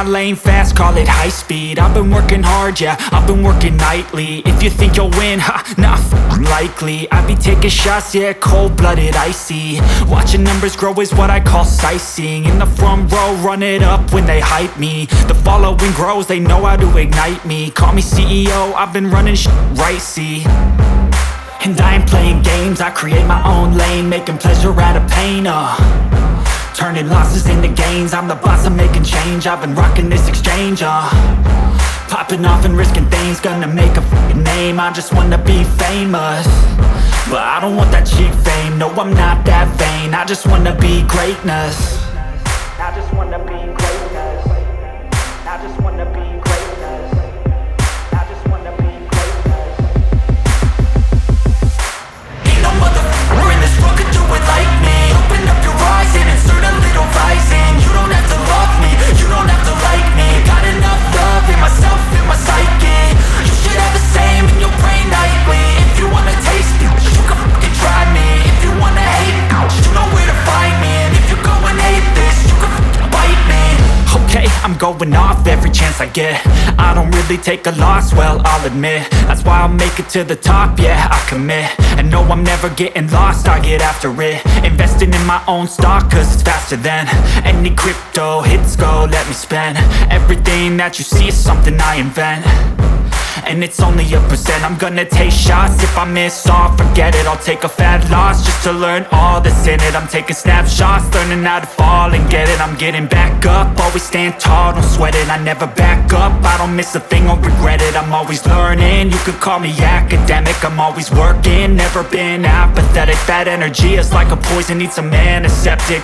lane fast, call it high speed. I've been working hard, yeah, I've been working nightly. If you think you'll win, ha, not likely. I be taking shots, yeah, cold-blooded, icy. Watching numbers grow is what I call sightseeing. In the front row, run it up when they hype me. The following grows, they know how to ignite me. Call me CEO, I've been running right, see. And I ain't playing games, I create my own lane, making pleasure out of pain, turning losses into gains. I'm the boss, I'm making change. I've been rocking this exchange, popping off and risking things. Gonna make a f***ing name. I just wanna be famous, but I don't want that cheap fame. No, I'm not that vain. I just wanna be greatness. I just wanna be greatness. I just wanna be greatness. I just wanna be greatness. Ain't no motherfucker in this world could do it like me. Open up your eyes and insert a little rising. You don't have to love me, you don't have to like me. Got enough love in myself, in my psyche. You should have the same in your brain nightly. If you wanna taste me, you can fucking try me. If you wanna hate me, you know where to find me. And if you go and hate this, you can fucking bite me. Okay, I'm going off every chance I get. I don't really take a loss, well, I'll admit. That's why I'll make it to the top, yeah, I commit. And no, I'm never getting lost, I get after it. Investing in my own stock, cause it's faster than any crypto hits go, let me spend. Everything that you see is something I invent, and it's only a percent. I'm gonna take shots, if I miss all, forget it. I'll take a fat loss just to learn all that's in it. I'm taking snapshots, learning how to fall and get it. I'm getting back up, always stand tall, don't sweat it. I never back up, I don't miss a thing or regret it. I'm always learning, you could call me academic. I'm always working, never been apathetic. That energy is like a poison, needs some antiseptic.